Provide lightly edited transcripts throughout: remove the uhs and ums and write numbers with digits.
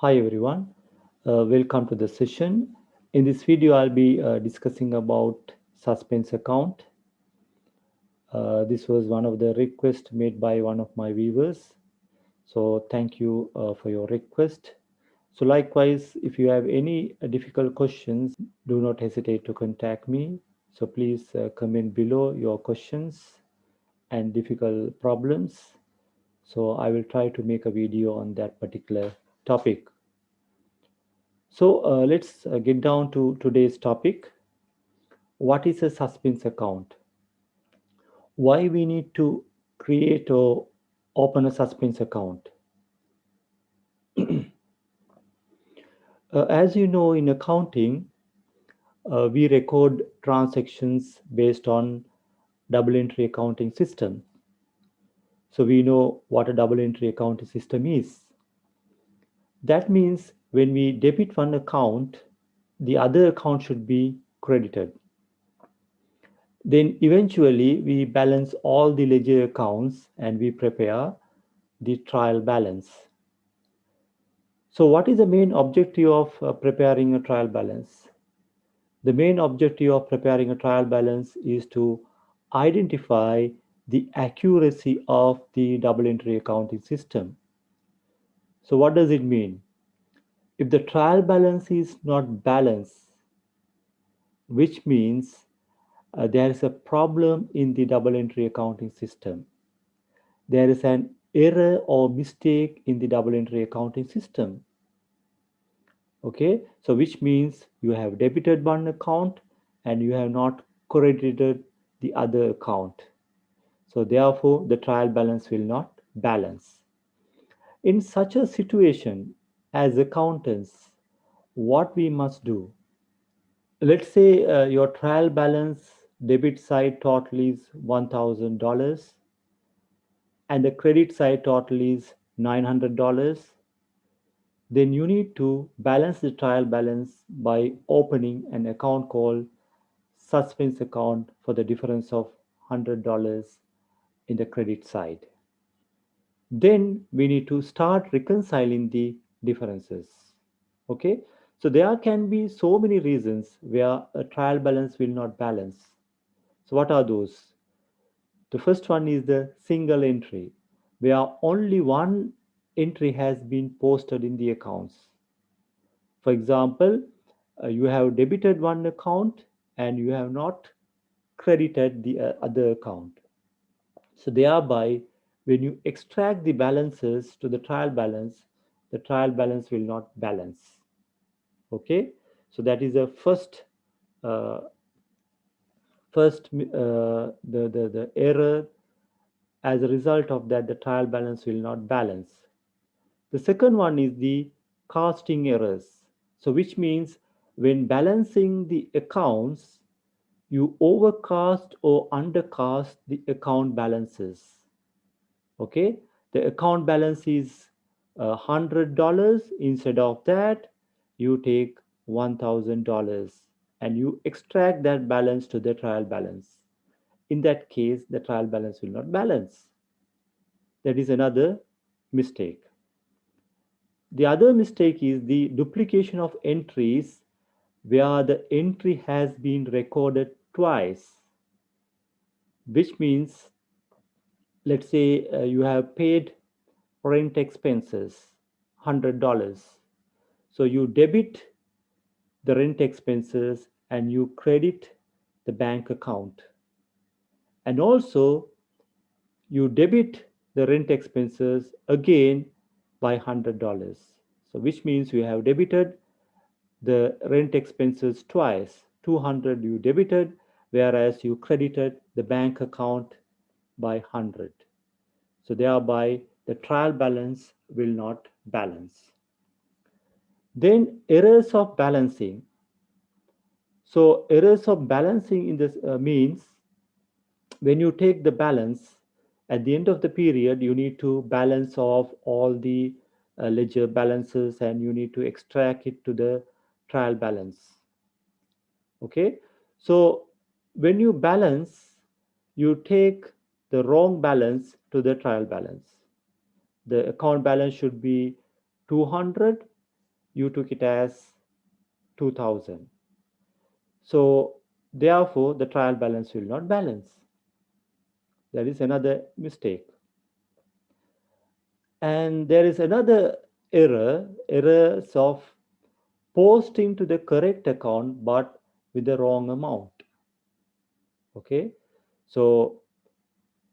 Hi everyone, welcome to the session. In this video, I'll be discussing about suspense account. This was one of the requests made by one of my viewers. So thank you for your request. So likewise, if you have any difficult questions, do not hesitate to contact me. So please comment below your questions and difficult problems. So I will try to make a video on that particular topic. So let's get down to today's topic. What is a suspense account? Why we need to create or open a suspense account? As you know, in accounting, we record transactions based on double entry accounting system. So we know what a double entry accounting system is. That means when we debit one account, the other account should be credited. Then eventually we balance all the ledger accounts and we prepare the trial balance. So what is the main objective of preparing a trial balance? The main objective of preparing a trial balance is to identify the accuracy of the double entry accounting system. So what does it mean? If the trial balance is not balanced, which means there is a problem in the double entry accounting system. There is an error or mistake in the double entry accounting system. Okay, so which means you have debited one account and you have not credited the other account. So therefore, the trial balance will not balance. In such a situation, as accountants, what we must do? Let's say your trial balance debit side total is $1,000 and the credit side total is $900. Then you need to balance the trial balance by opening an account called suspense account for the difference of $100 in the credit side. Then we need to start reconciling the differences. Okay, so there can be so many reasons where a trial balance will not balance. So what are those? The first one is the single entry, where only one entry has been posted in the accounts. For example, you have debited one account and you have not credited the other account. So thereby, when you extract the balances to the trial balance will not balance. Okay, so that is the uh, the error. As a result of that, the trial balance will not balance. The second one is the casting errors. So which means when balancing the accounts, you overcast or undercast the account balances. Okay, the account balance is $100. Instead of that, you take $1,000 and you extract that balance to the trial balance. In that case, the trial balance will not balance. That is another mistake. The other mistake is the duplication of entries where the entry has been recorded twice, which means, let's say you have paid rent expenses $100. So you debit the rent expenses and you credit the bank account. And also you debit the rent expenses again by $100. So which means you have debited the rent expenses twice. 200 you debited, whereas you credited the bank account by 100. So thereby the trial balance will not balance. Then errors of balancing. So errors of balancing in this means when you take the balance at the end of the period, you need to balance off all the ledger balances and you need to extract it to the trial balance. Okay, so when you balance, you take the wrong balance to the trial balance. The account balance should be 200 you took it as 2000. So therefore the trial balance will not balance. That is another mistake. And there is another errors of posting to the correct account but with the wrong amount. Okay, so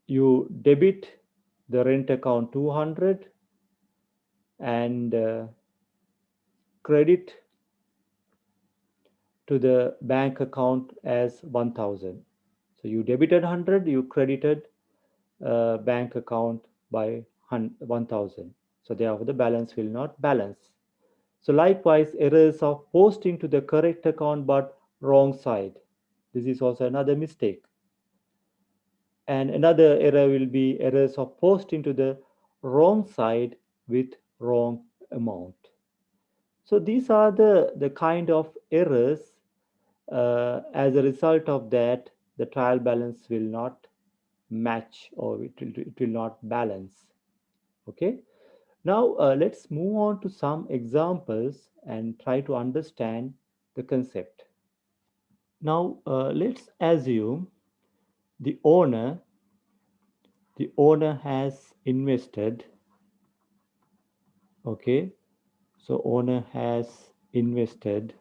you debit the rent account 200 and credit to the bank account as 1000. So you debited 100, you credited bank account by 1000. So therefore the balance will not balance. So likewise, errors of posting to the correct account but wrong side. This is also another mistake. And another error will be errors of posting to the wrong side with wrong amount. So these are the kind of errors. As a result of that, the trial balance will not match, or it will not balance. Okay. Now let's move on to some examples and try to understand the concept. Now let's assume the owner the owner has invested. Okay, so owner has invested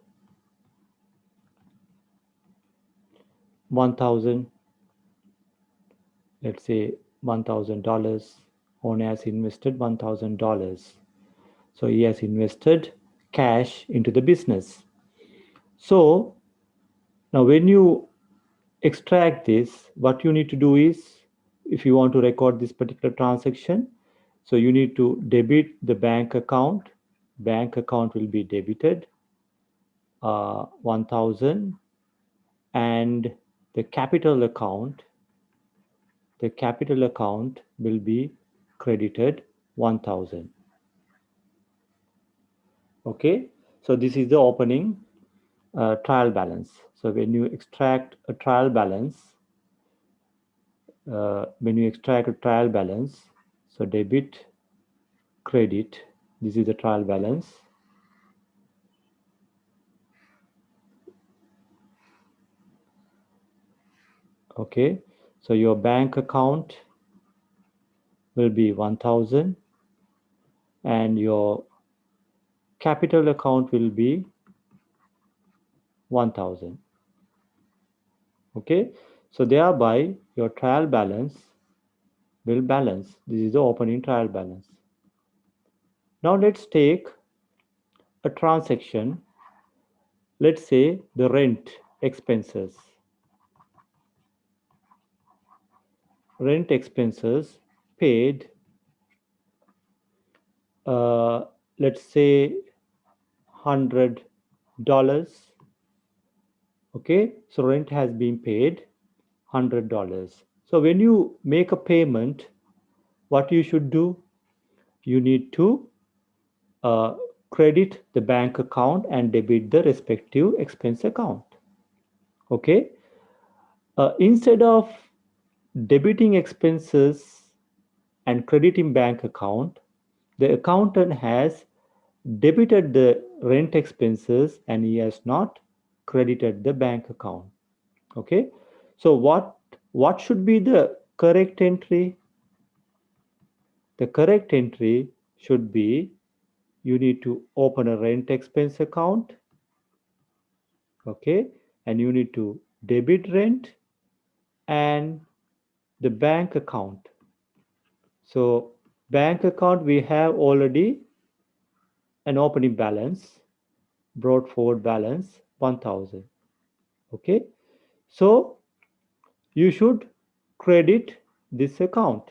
1000, let's say $1000. Owner has invested $1000. So he has invested cash into the business. So now when you extract this, what you need to do is, if you want to record this particular transaction, so you need to debit the bank account will be debited 1000, and the capital account will be credited 1000. Okay, so this is the opening trial balance. So when you extract a trial balance, so debit, credit, this is the trial balance. Okay, so your bank account will be 1000 and your capital account will be 1000. Okay, so thereby your trial balance will balance. This is the opening trial balance. Now let's take a transaction. Let's say the rent expenses paid, uh, let's say $100. Okay, so rent has been paid $100. So when you make a payment, what you should do, you need to uh, credit the bank account and debit the respective expense account. Okay, instead of debiting expenses and crediting bank account, the accountant has debited the rent expenses and he has not credited the bank account. Okay, so what should be the correct entry? The correct entry should be, you need to open a rent expense account. Okay, and you need to debit rent and the bank account. So bank account, we have already an opening balance, brought forward balance 1000. Okay, so you should credit this account.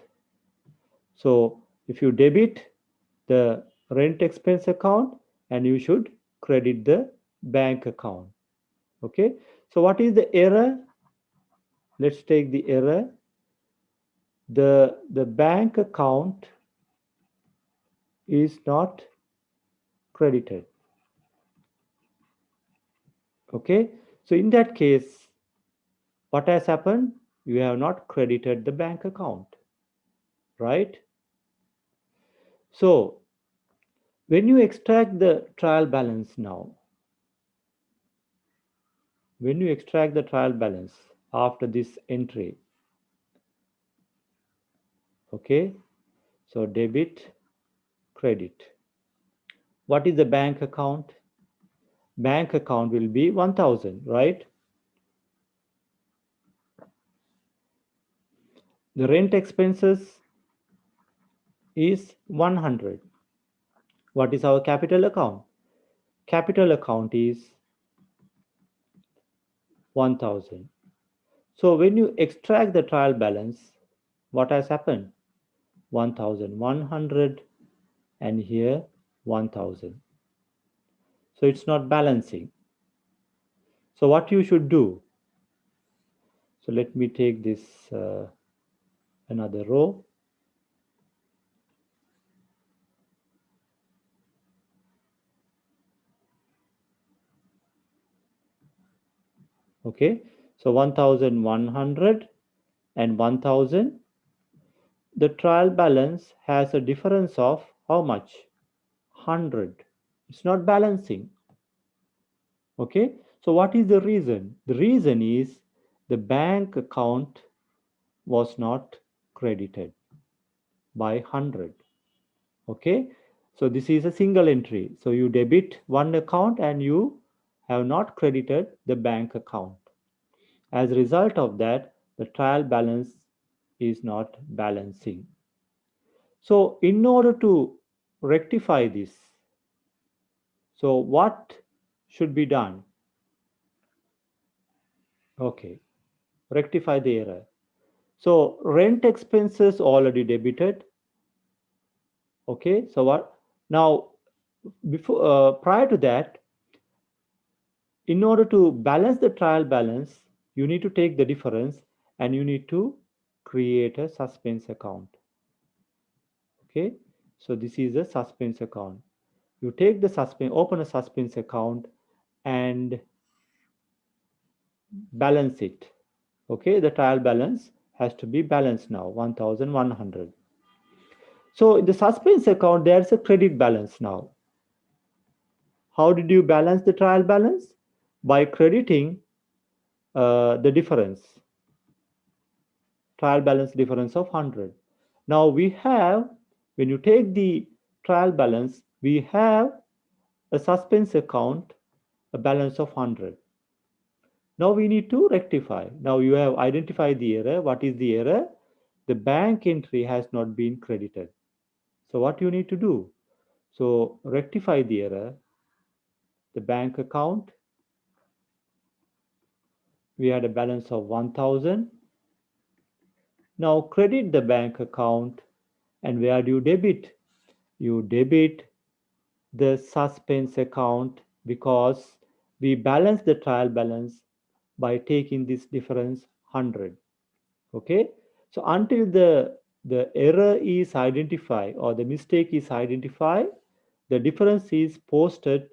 So if you debit the rent expense account, and you should credit the bank account. Okay, so what is the error? Let's take the error. The bank account is not credited. Okay, so in that case, what has happened? You have not credited the bank account, right? So When you extract the trial balance now, when you extract the trial balance after this entry, okay, so debit, credit. What is the bank account? Bank account will be 1000, right? The rent expenses is 100. What is our capital account? Capital account is 1000. So when you extract the trial balance, what has happened? 1100 and here 1000. So it's not balancing. So what you should do? So let me take this another row. Okay, so 1100 and 1000. The trial balance has a difference of how much? 100. It's not balancing. Okay, so what is the reason? The reason is the bank account was not credited by 100. Okay, so this is a single entry. So you debit one account and you have not credited the bank account. As a result of that, the trial balance is not balancing. So in order to rectify this, so what should be done? Okay, rectify the error. So rent expenses already debited. Okay, so what now? Before prior to that, in order to balance the trial balance, you need to take the difference and you need to create a suspense account. Okay, so this is a suspense account. You take the suspense, open a suspense account and balance it. Okay, the trial balance has to be balanced now 1100. So in the suspense account, there's a credit balance now. How did you balance the trial balance? By crediting the difference, trial balance difference of 100. Now we have, when you take the trial balance, we have a suspense account, a balance of 100. Now we need to rectify. Now you have identified the error. What is the error? The bank entry has not been credited. So what you need to do? So rectify the error. The bank account, we had a balance of 1000. Now credit the bank account and where do you debit? You debit the suspense account because we balance the trial balance by taking this difference 100. Okay, so until the error is identified or the mistake is identified, the difference is posted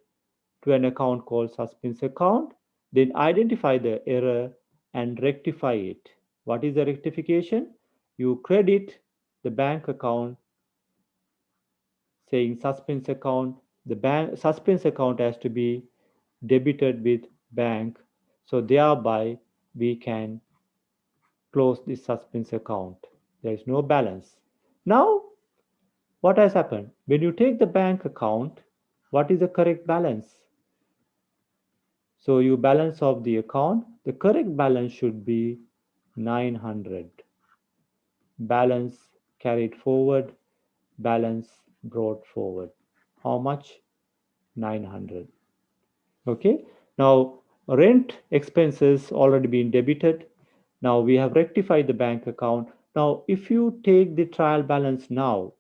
to an account called suspense account, then identify the error and rectify it. What is the rectification? You credit the bank account saying suspense account. The bank suspense account has to be debited with bank, so thereby we can close this suspense account. There is no balance. Now, what has happened? When you take the bank account, what is the correct balance? So you balance of the account, the correct balance should be 900. Balance carried forward, balance brought forward. How much? 900. Okay. Now rent expenses already been debited. Now we have rectified the bank account. Now if you take the trial balance now,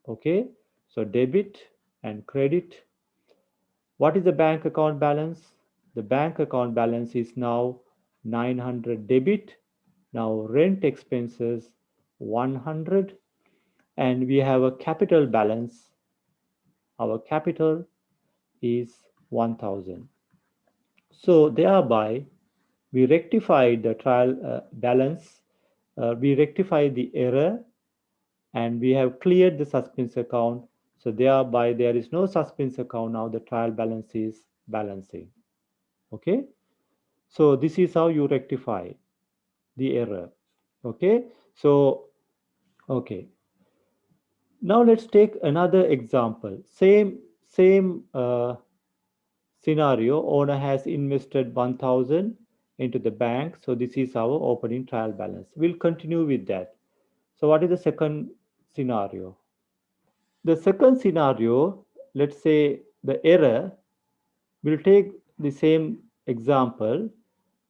okay, so debit and credit. What is the bank account balance? The bank account balance is now 900 debit. Now rent expenses 100 and we have a capital balance. Our capital is 1000. So thereby we rectify the trial balance, we rectify the error and we have cleared the suspense account. So thereby there is no suspense account. Now the trial balance is balancing. Okay. So this is how you rectify the error. Okay. So, okay. Now let's take another example. Same scenario. Owner has invested 1,000 into the bank. So this is our opening trial balance. We'll continue with that. So what is the second scenario? The second scenario, let's say the error, we'll take the same example.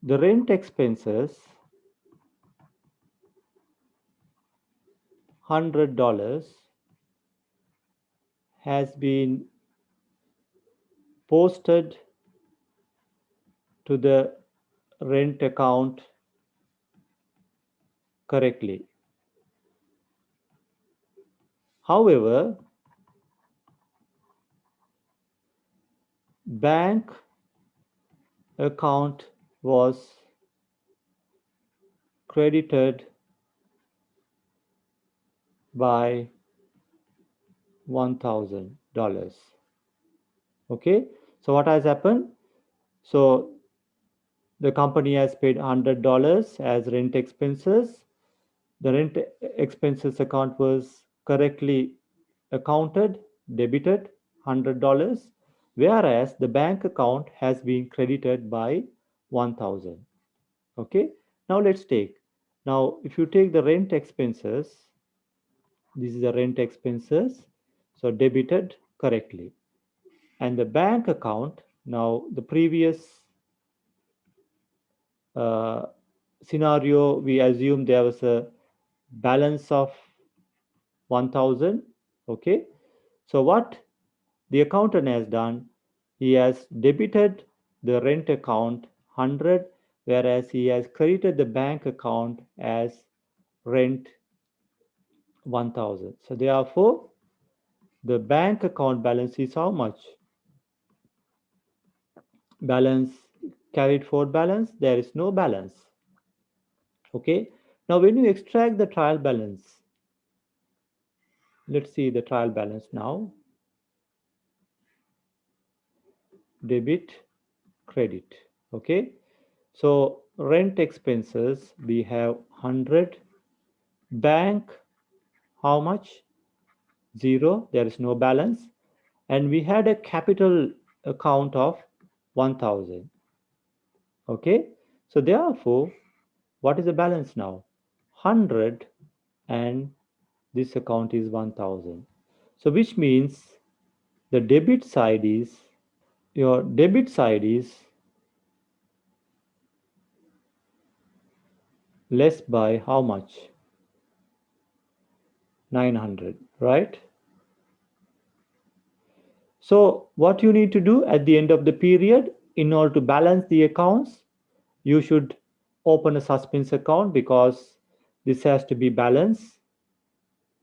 The rent expenses $100 has been posted to the rent account correctly. However, bank account was credited by $1,000. Okay, so what has happened? So the company has paid $100 as rent expenses. The rent expenses account was correctly accounted, debited $100, whereas the bank account has been credited by 1,000. Okay, now let's take. Now, if you take the rent expenses, this is the rent expenses, so debited correctly. And the bank account, now the previous uh, scenario, we assume there was a balance of 1,000. Okay, so what the accountant has done, he has debited the rent account 100, whereas he has credited the bank account as rent 1,000. So therefore, the bank account balance is how much? Balance, carried forward balance, there is no balance. Okay, now when you extract the trial balance, let's see the trial balance now. Debit, credit. Okay, so rent expenses we have 100, bank how much? 0, there is no balance, and we had a capital account of 1,000. Okay, so therefore, what is the balance now? 100, and this account is 1,000. So which means the debit side is, your debit side is less by how much? 900, right? So what you need to do at the end of the period in order to balance the accounts, you should open a suspense account because this has to be balanced.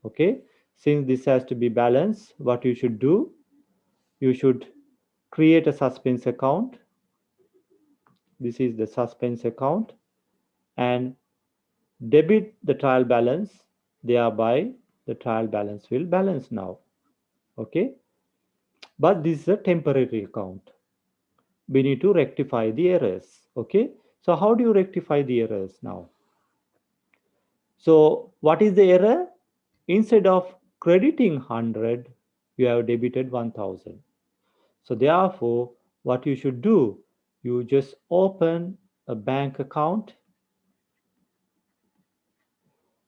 Okay, since this has to be balanced, what you should do, you should create a suspense account. This is the suspense account, and debit the trial balance, thereby the trial balance will balance now. Okay, but this is a temporary account. We need to rectify the errors. Okay, so how do you rectify the errors now? So what is the error? Instead of crediting 100, you have debited 1,000. So therefore, what you should do, you just open a bank account.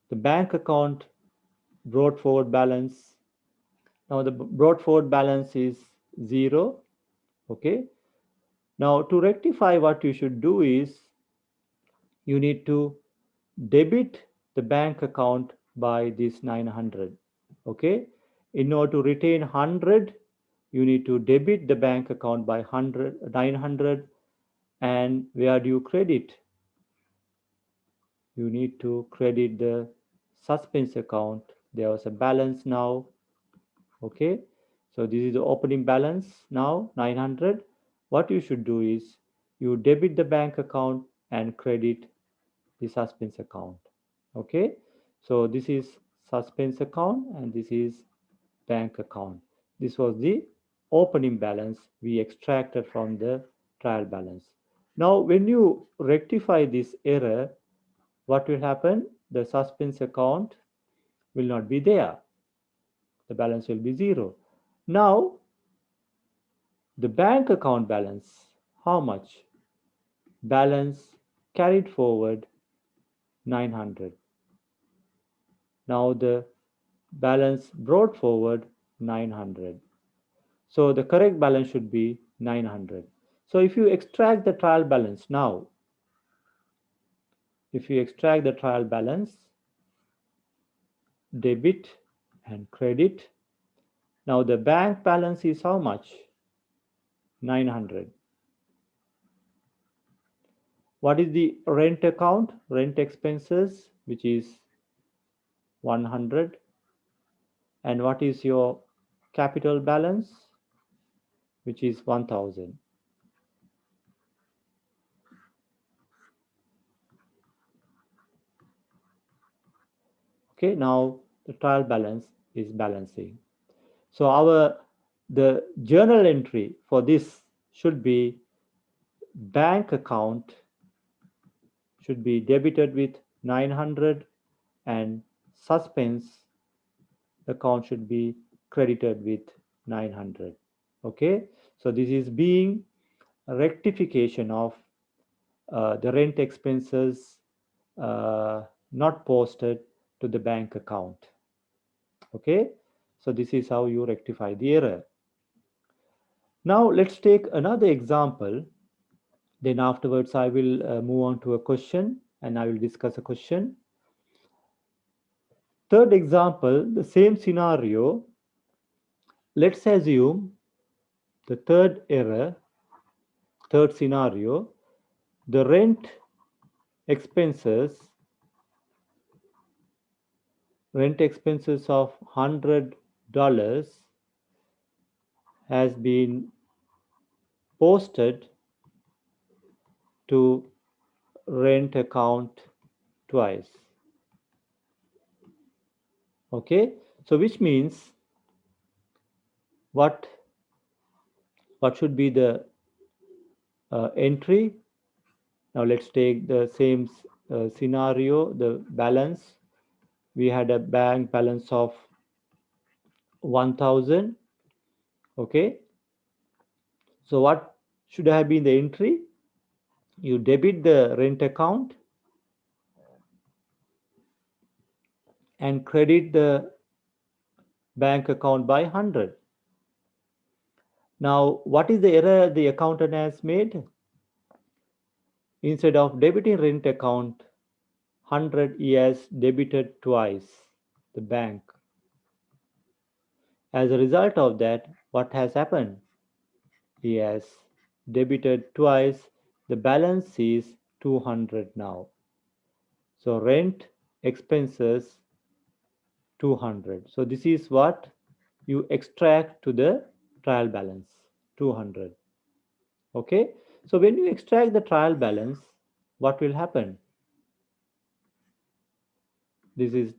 The bank account brought forward balance. Now the brought forward balance is 0. Okay. Now to rectify, what you should do is you need to debit the bank account by this 900. Okay, in order to retain 100, you need to debit the bank account by 900. And where do you credit? You need to credit the suspense account. There was a balance now. Okay, so this is the opening balance now, 900. What you should do is you debit the bank account and credit the suspense account. Okay, so this is suspense account, and this is bank account. This was the opening balance we extracted from the trial balance. Now, when you rectify this error, what will happen? The suspense account will not be there. The balance will be zero. Now, the bank account balance, how much? Balance carried forward 900. Now the balance brought forward 900. So the correct balance should be 900. So if you extract the trial balance now, if you extract the trial balance, debit and credit, now the bank balance is how much? 900. What is the rent account? Rent expenses, which is 100. And what is your capital balance, which is 1000. Okay, now the trial balance is balancing. So the journal entry for this should be bank account should be debited with 900 and suspense account should be credited with 900. Okay, so this is being a rectification of the rent expenses not posted to the bank account. Okay, so this is how you rectify the error. Now let's take another example. Then afterwards I will move on to a question and I will discuss a question. Third example, the same scenario. Let's assume the third scenario, the expenses rent expenses of $100 has been posted to rent account twice. Okay, so which means what should be the entry? Now let's take the same scenario, the balance. We had a bank balance of 1000. Okay, so what should have been the entry? You debit the rent account and credit the bank account by 100. Now, what is the error the accountant has made? Instead of debiting rent account 100, he has debited twice the bank. As a result of that, what has happened? He has debited twice. The balance is 200 now. So rent expenses 200. So this is what you extract to the trial balance 200. Okay, so when you extract the trial balance, what will happen? This is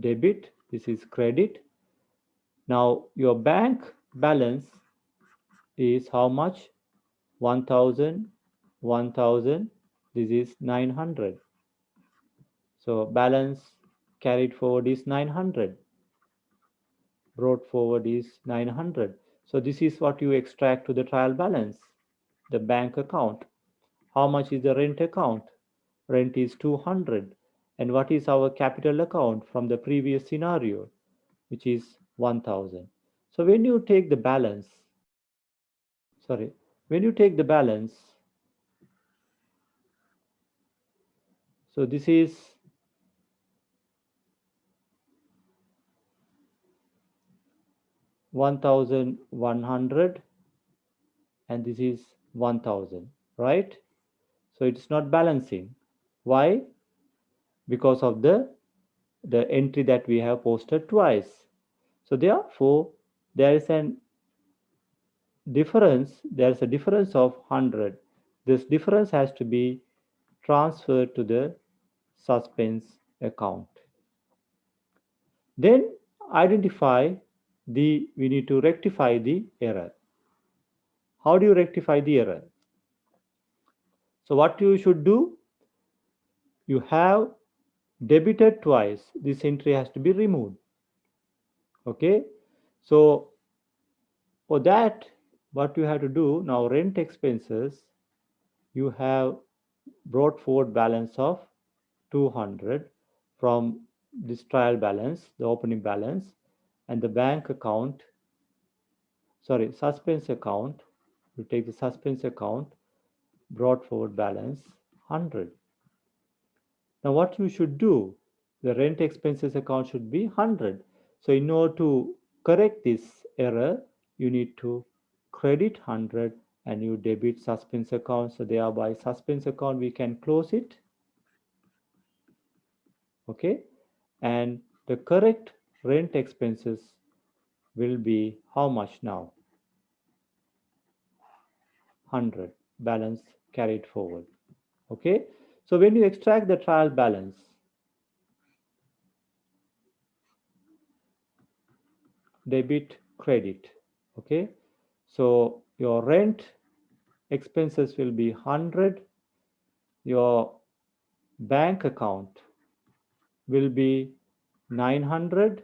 debit, this is credit. Now your bank balance is how much? 1000, 1000. This is 900. So balance carried forward is 900. Brought forward is 900. So this is what you extract to the trial balance, the bank account. How much is the rent account? Rent is 200. And what is our capital account from the previous scenario, which is 1000. So when you take the balance, sorry, when you take the balance, so this is 1100 and this is 1000, right? So it's not balancing. Why? Because of the entry that we have posted twice. So therefore there is an difference, there's a difference of 100. This difference has to be transferred to the suspense account. Then identify we need to rectify the error. How do you rectify the error? So what you should do, you have debited twice, this entry has to be removed. Okay, so for that, what you have to do now, rent expenses, you have brought forward balance of 200 from this trial balance, the opening balance, and the bank account, sorry, suspense account, you take the suspense account, brought forward balance 100. Now what you should do, the rent expenses account should be 100. So in order to correct this error, you need to credit 100 and you debit suspense account. So thereby suspense account we can close it. Okay, and the correct rent expenses will be how much now? 100, balance carried forward. Okay, so when you extract the trial balance, debit credit. Okay, so your rent expenses will be 100, your bank account will be 900,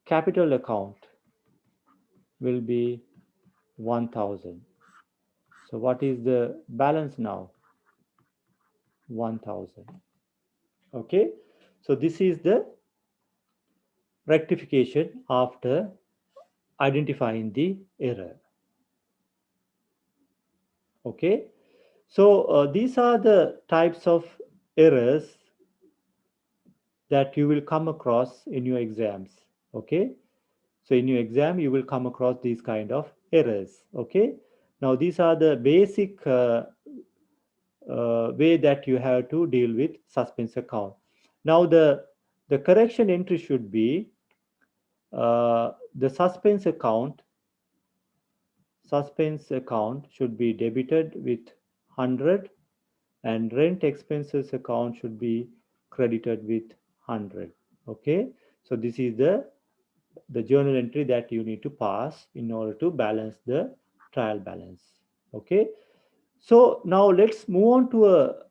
capital account will be 1000. So what is the balance now? 1000. Okay, so this is the rectification after identifying the error. Okay, so these are the types of errors that you will come across in your exams. Okay, so in your exam you will come across these kind of errors. Okay, now these are the basic way that you have to deal with suspense account. Now the correction entry should be the suspense account should be debited with 100 and rent expenses account should be credited with 100. Okay, so this is the journal entry that you need to pass in order to balance the trial balance. Okay, so now let's move on to a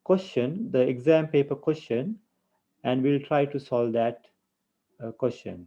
question, the exam paper question, and we'll try to solve that question.